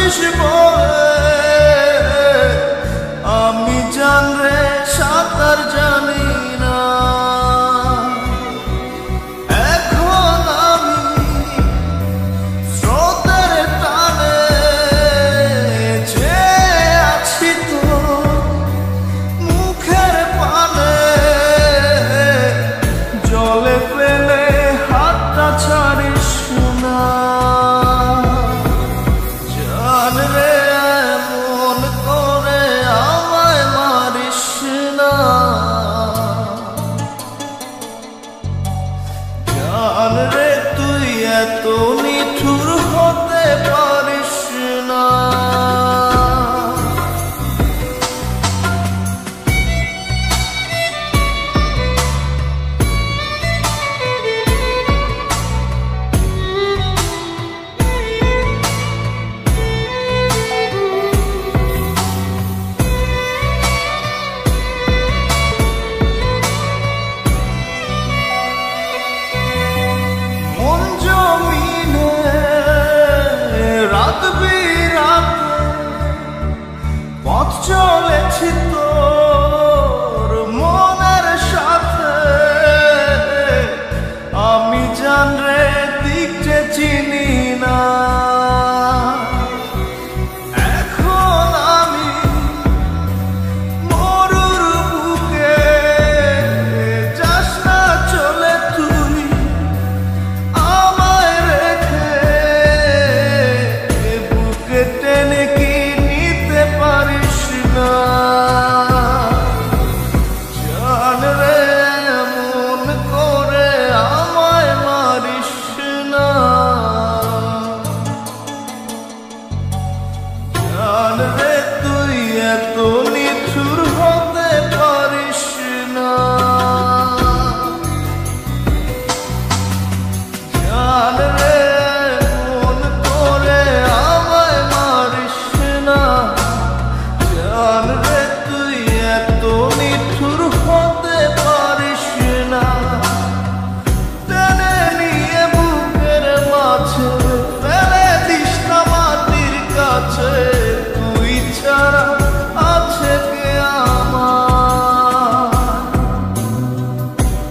আসিস বলে আমি জানরে সাঁতার জানি না। এখন আমি স্রোতের টানে যে আছি তো মুখের পানে, জলে ফেলে হাতটা ছাড়িস না। জান রে এমন করে আমায় মারিস না। জান রে তুই এত নিঠুর হতে পারিস না। মন জমিনে রাত বিরাতে পথ চলেছি তোর মনের সাথে। আমি জান রে দিক যে চিনি না। এখন আমি মরুর বুকে, যাস না চলে তুই আমায় রেখে। বুকে টেনে কি নিতে পারিস না। জান রে এমন করে আমায় মারিস না। জান রে তুই এত নিঠুর হতে পারিস না। জান রে মন করে আমায় মারিস না। জান রে তুই এত নিঠুর হতে পারিস না। টেনে নিয়ে বুকের মাঝে ফেলে দিস না মাটির কাছে। তুই ছাড়া আছে কে আমার?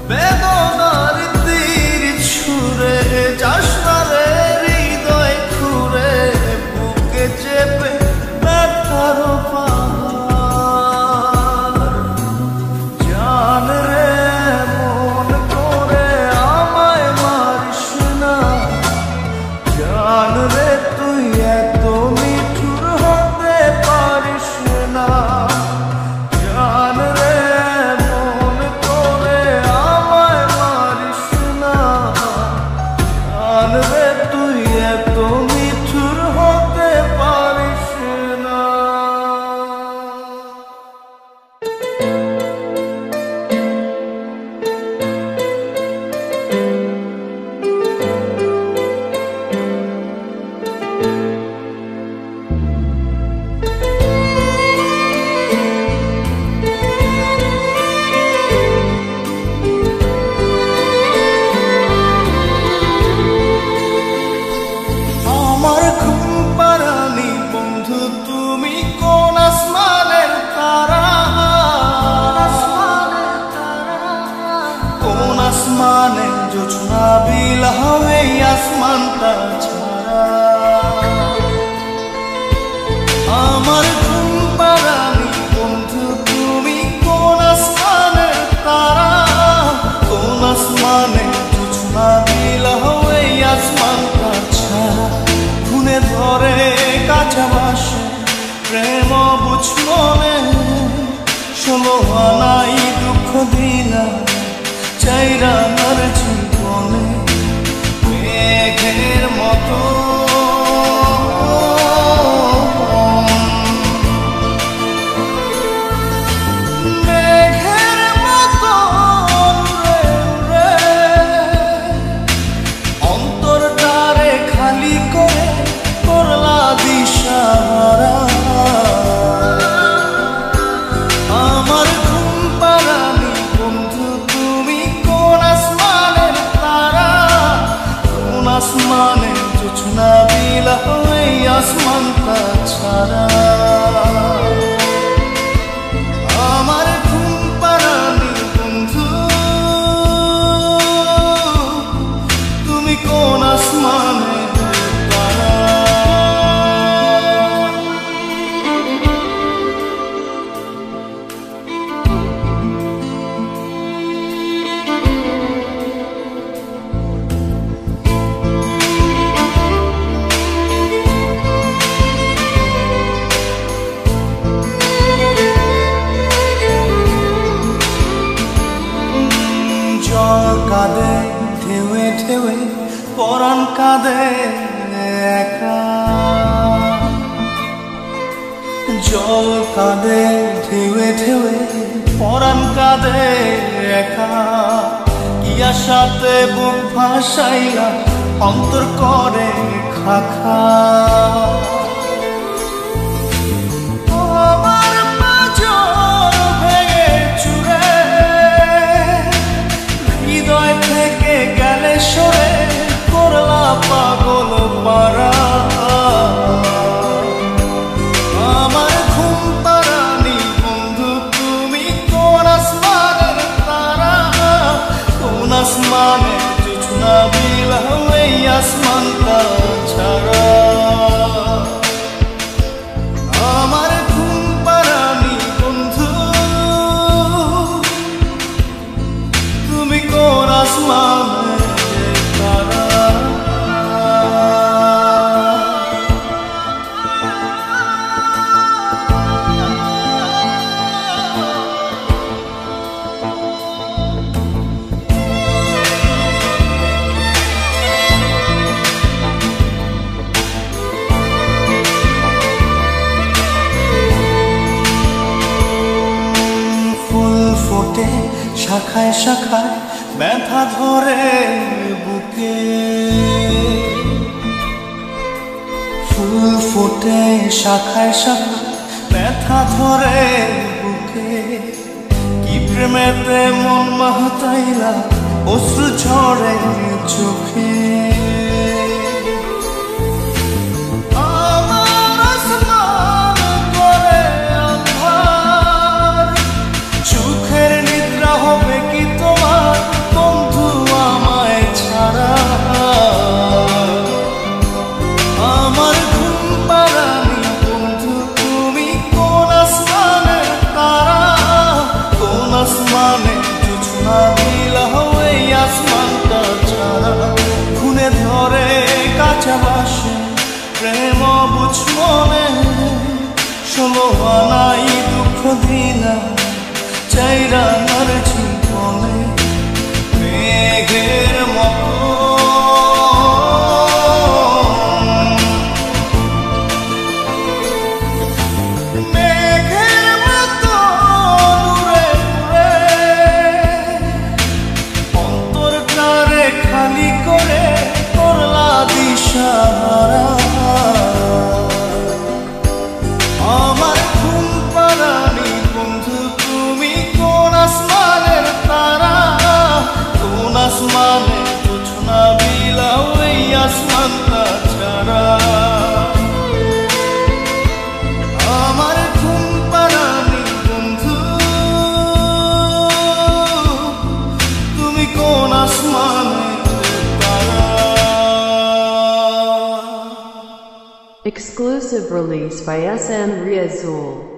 বেদনার তীর ছুঁড়ে যাস না রে হৃদয় খুঁড়ে। বুকে চেপে ব্যথার পাহাড়। জান রে মন করে আমায় মারিস না। জান রে তুই এত নিঠুর হতে পারিস না। জান রে মন করে আমায় মারিস না। জান রে তুই এত নিঠুর হতে পারিস না। আমার ঘুম পাড়ানি বন্ধু তুমি কোন আসমানের তারা? কোন আসমানে জোছনা বিলা হবে আসমানটা ছাড়া? আমার ঘুম পাড়ানি বন্ধু তুমি কোন আসমানের তারা? কোন আসমানে জোছনা বিলা হবে আসমানটা ছাড়া? খুনে ধরে কাছে বাসে প্রেম বুঝ মনে। 16 আনাই দুঃখ দিলা চাইরা আমার জীবনে। মেঘের মতো মেঘের মতো উড়ে উড়ে অন্তরটারে খালি করে করলা দিশাহারা। আমার ঘুম পাড়ানি বন্ধু তুমি কোন আসমানের তারা? কোন আসমানে জোছনা কাঁদে ঢেউে ঢেউে পরাণ কাঁদে একা জল কাঁদে ঢেউে ঢেউে পরাণ কাঁদে একা কি আশাতে বুক ভাসাইলা অন্তর করে খাখা সরে করলা পাগল পারা আমার ঘুম পারানি বন্ধু তুমি কোন আসমানের তারা কোন আসমানে জোছনা বিলাও এই আসমানটা ছাড়া আমার ঘুম পারানি বন্ধু তুমি কোন আসমানে শাখায় শাখায় ব্যথা ধরে বুকে ফুল ফোটে শাখায় শাখায় ব্যথা ধরে বুকে কি প্রেমেতে মন মাহতাইলা অশ্রু ঝরে চোখে হবে কি তোমার বন্ধু আমায় ছাড়া আমার ঘুম পারানি বন্ধু তুমি কোন আসমানের তারা কোন আসমানে জোছনা বিলাও এই আসমানটা ছাড়া খুনে ধরে কাঁচা বাসে প্রেম বুঝ মনে ষোলো আনাই দুঃখ দিনা চাইরা আমার জীবনে মেঘের মতো মেঘের মতো উড়ে উড়ে অন্তরটারে খালি করে করলা দিশাহারা আমার ঘুম পারানি বন্ধু তুমি কোন আসমানের তারা কোন আসমানে জোছনা বিলাও এই আসমানটা ছাড়া আমার ঘুম পারানি বন্ধু তুমি কোন আসমানের তারা Exclusive release by SN Riazul.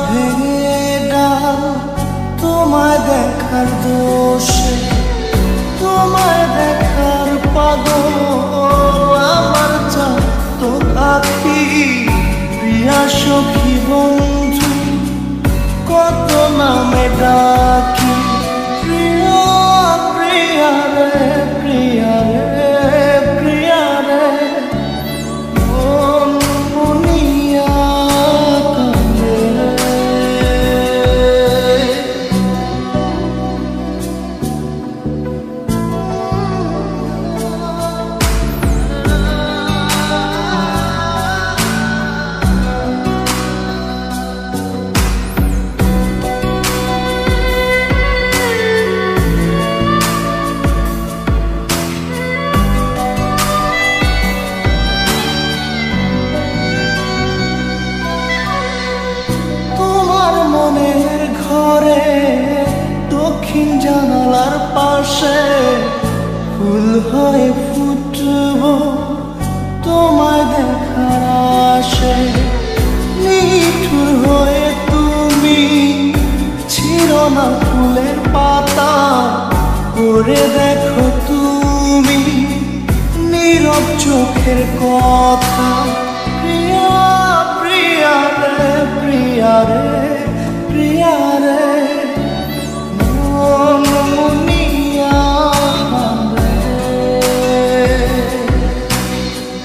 ভেঙে ডাল তোমায় দেখার দোষে, তোমায় দেখার পাগল আমার চাঁদ আঁখি। প্রিয়া সখী বন্ধু কত নামে ডাকি, প্রিয়া প্রিয়া রে প্রিয়া রে প্রিয়া রে, মন মুনিয়া কান্দে রে। ঘরে দক্ষিণ জানালার পাশে ফুল হয়ে ফুটব তোমায় দেখার আশে। নিঠুর হয়ে তুমি ছিঁড়ো না ফুলের পাতা, করে দেখো তুমি নীরব চোখের কথা। প্রিয়া প্রিয়া রে প্রিয়া রে প্রিয়া রে, মন মুনিয়া কান্দে রে।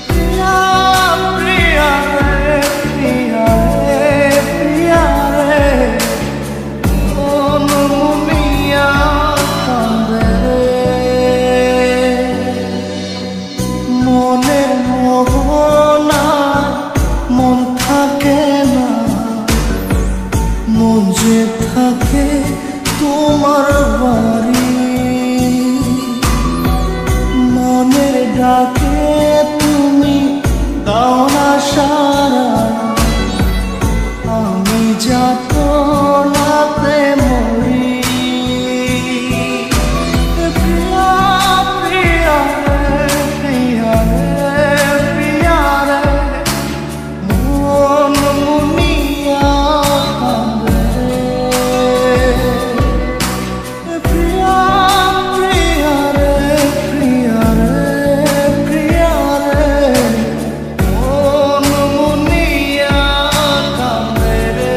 প্রিয়া প্রিয়া রে প্রিয়া রে প্রিয়া রে, মন মুনিয়া কান্দে রে। মনের মোহনা মন থাকে না, মন যে থাকে তোমার বাড়ি। মনের ডাকে তুমি দাও না সারা, আমি যাত নাতে মরি। প্রিয়া প্রিয়া রে প্রিয়া রে প্রিয়া রে, মন মুনিয়া কান্দে রে। প্রিয়া প্রিয়া রে প্রিয়া রে প্রিয়া রে, মন মুনিয়া কান্দে রে।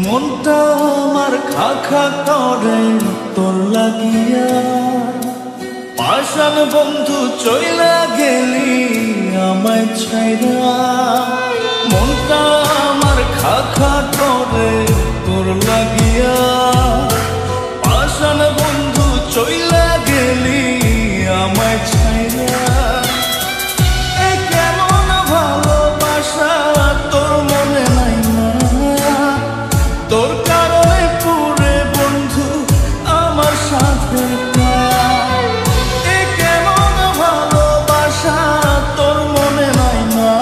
মনটা আমার খা খা করে তোর লাগিয়া, পাষাণ বন্ধু চইলা গেলি আমায় ছাইরা। মনটা আমার খা খা করে তোর লাগিয়া, পাষাণ বন্ধু চইলা গেলি আমায় ছাইরা। এ কেমন ভালোবাসা তোর মনে নাই না, তোর কারণে পুরে বন্ধু আমার সাথে। এ কেমন ভালোবাসা তোর মনে নাই না,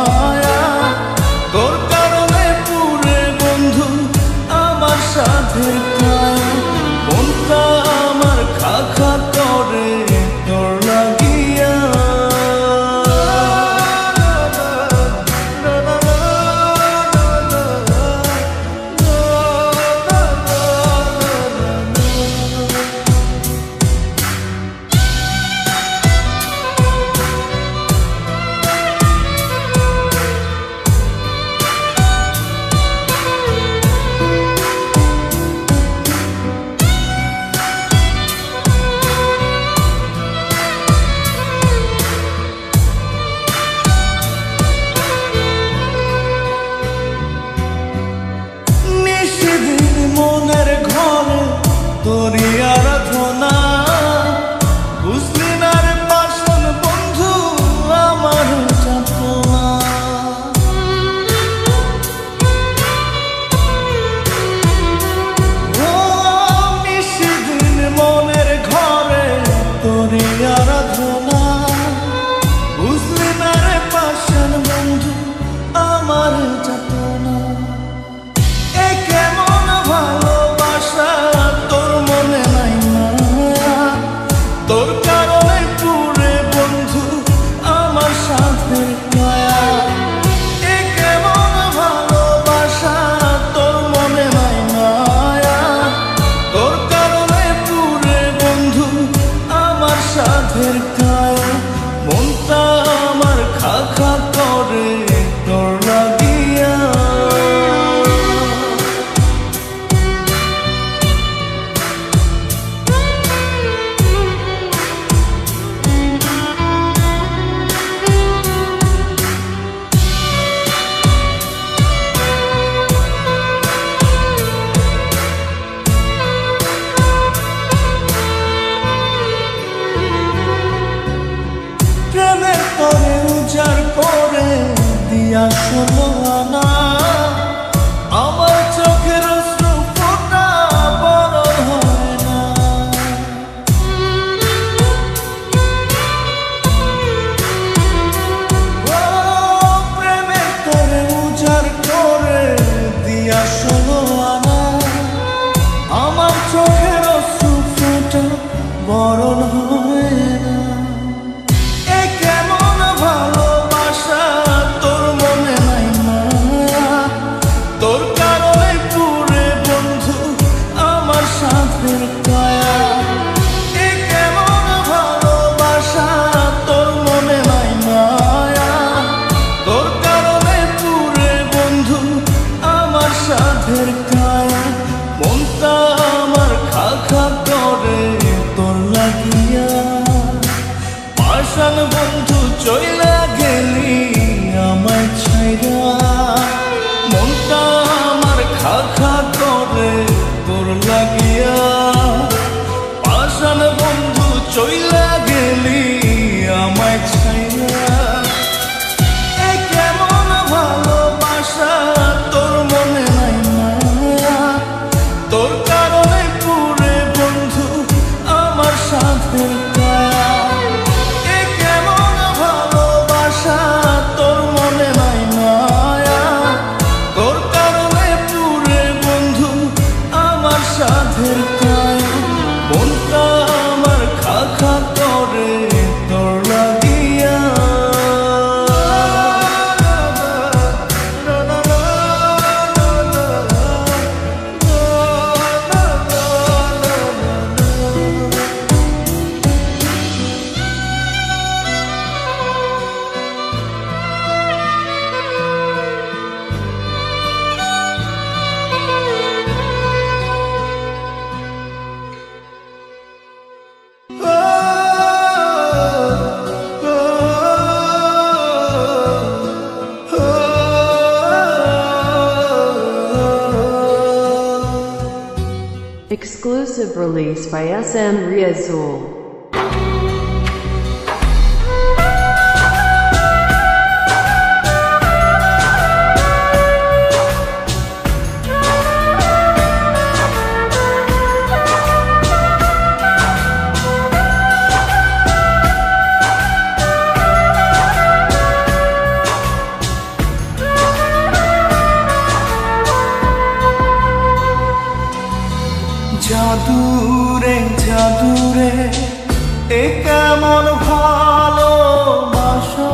ষোলো আনা আমার চোখের অশ্রু ফোঁটা বড় হয় না। ও প্রেমের তরে উজাড় করে দিয়া ষোলো আনা আমার চোখের অশ্রু ফোঁটা বরণ হয় না। এ কেমন ভালোবাসা তোর মনে নাই মায়া, তোর কারণে পুরে বন্ধু আমার সাথের কায়া। এ কেমন ভালোবাসা তোর মনে নাই মায়া, তোর কারণে পুরে বন্ধু আমার সাথের কায়া। মনটা আমার খা খা করে তোর লাগিয়া, পাষাণ বন্ধু চইলা গেলি আমায় ছাইরা। মনটা আমার খা খা করে তোর লাগিয়া, পাষাণ বন্ধু চইলা গেলি আমায় ছাইরা। এ কেমন ভালোবাসা তোর মনে নাই মায়া, তোর কারণে পুরে বন্ধু আমার সাথের কায়া। এ কেমন ভালোবাসা তোর মনে নাই মায়া, তোর কারণে পুরে বন্ধু আমার সাথের কায়া। মনটা আমার খা খা করে তোর লাগিয়া। Exclusive release by SN Riazul. জাদুরে জাদুরে এ কেমন ভালোবাসা,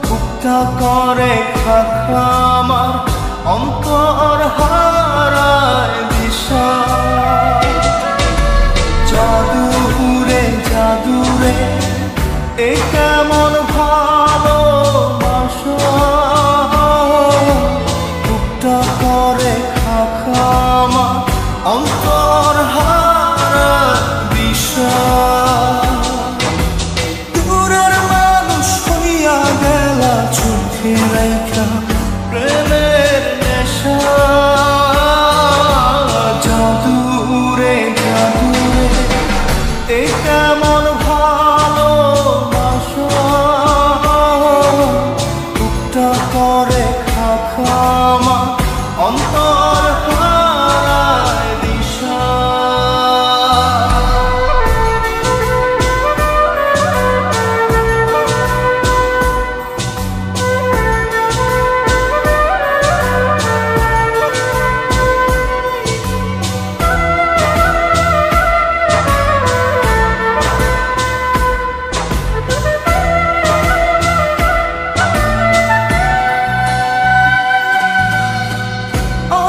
বুকটা করে খাখা আমার অন্তর হারায় দিশা। জাদুরে জাদুরে এ কেমন ভালোবাসা, বুকটা করে খাখা আমার অন্তর হারায় দিশা। দূরের মানুষ হইয়া গেলা চোখে রাইখা প্রেমের নেশা। জাদুরে জাদুরে এ কেমন ভালোবাসা, বুকটা করে খাখা আমার অন্তর হারায় দিশা।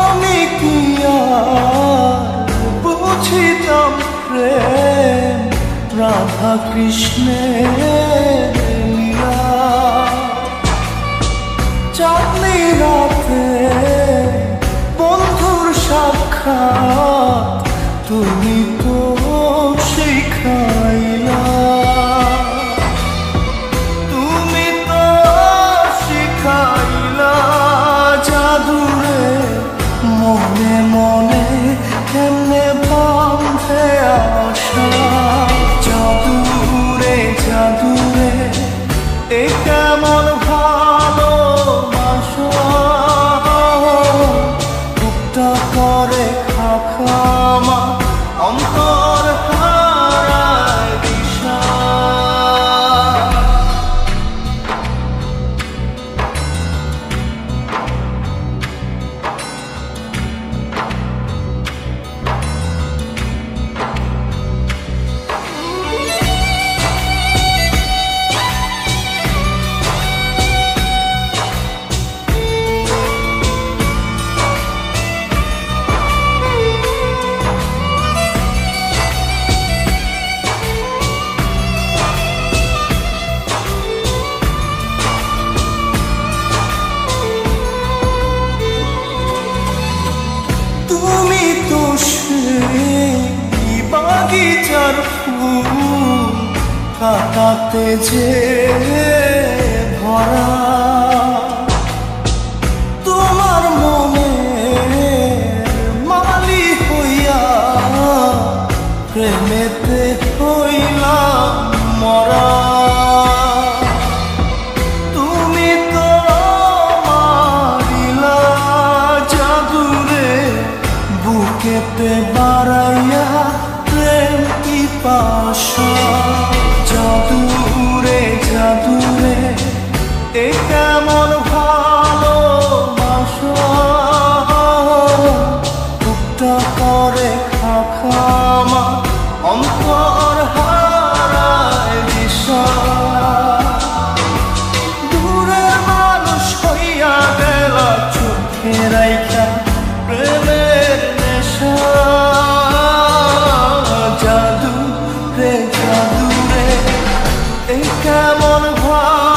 আমি কি আর বুঝিতাম প্রেম রাধা কৃষ্ণের লীলা। চাঁদনি রাতে বন্ধুর সাক্ষাৎ তুমি তো শিখাইলা, তুমি তো শিখাইলা। জাদুরে মনে মনে কেমনে বাঁধে আশা। জাদুরে জাদুরে এ কেমন ভাব কাটাতে যে ভরা তোমার মনে মালি হইয়া প্রেমেতে হইলাম মরা তুমি তো মারিলা জাদুরে বুকেতে বাড়াইয়া প্রেম পিপাসা জাদুরে জাদুরে এ কেমন ভালোবাসা বুকটা করে খাখামা অন্তর হারায় দিশা দূরের মানুষ হইয়া গেল চোখে রাইখা প্রেমের নেশা জাদু রে এই কেমন ভাব